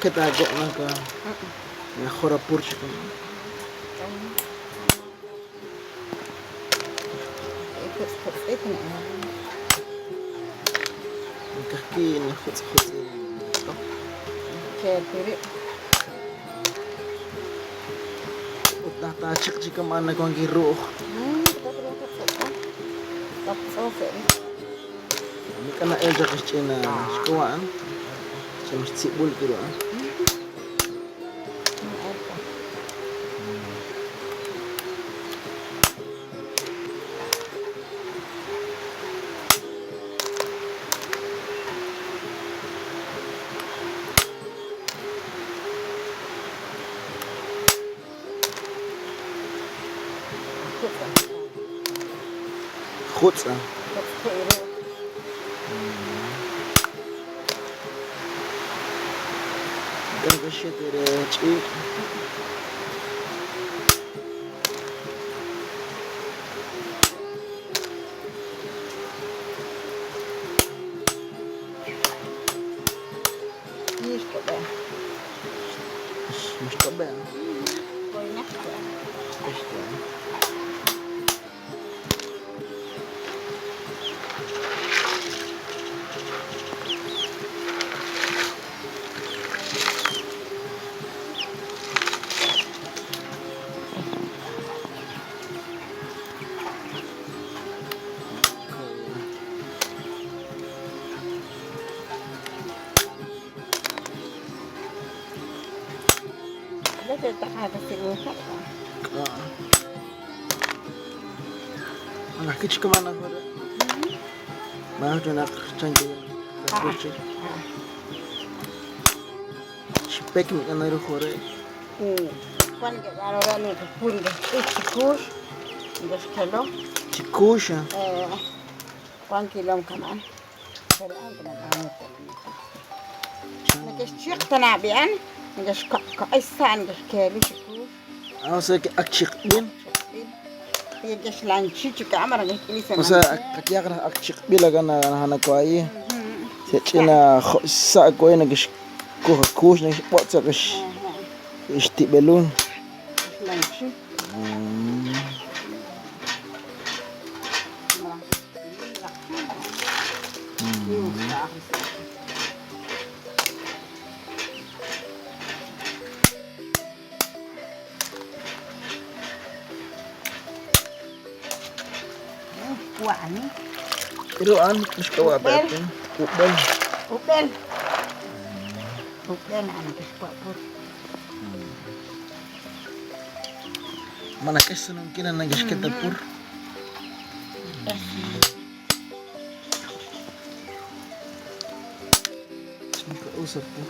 Ketago ka khurapur siya. Ito na. Kaki na khuts. Kaya piri. Utata chik man na kong giro. Tapos Ini kana elja Christina sikuan. Sa sibul kiro. Khuts ah. Kan kasi tere chi. Must be. Anak kecil kemana kau? Mana tu nak canggih? Spek ni kan ada kau. Kan kita orang ni pun cikus, gas kilo. Cikus ya? Kan kilo kanan. Sekarang kena tahu. Nak cik tenabian, nak kaisan gas kilo cikus. Saya akcik bin. Gas lanci juga amar gas kilo. Masa kakiya kan akcik bila kan anak kau ayi. Saya cina sa kau ini gas kus ni buat sa gas isti belun. Lanci. Kuah ni. Iruan, mas kawa apa itu? Upel. Upel anak kuah pun. Mana kes mungkin anak kita pur. Semua usap pur.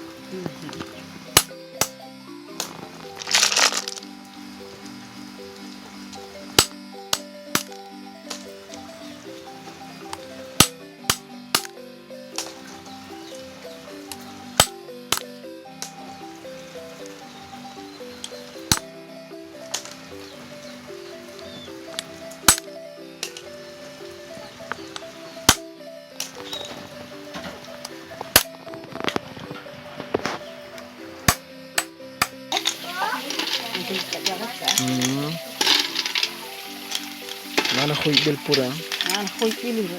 Mana khuy bel pura? Khuy pilih tu.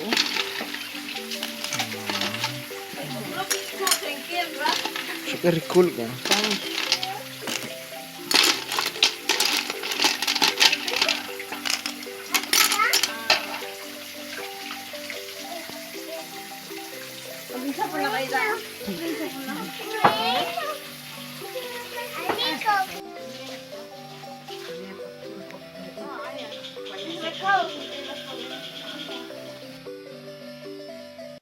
Super cool kan? Bisa pala kayo dyan. Ikaw.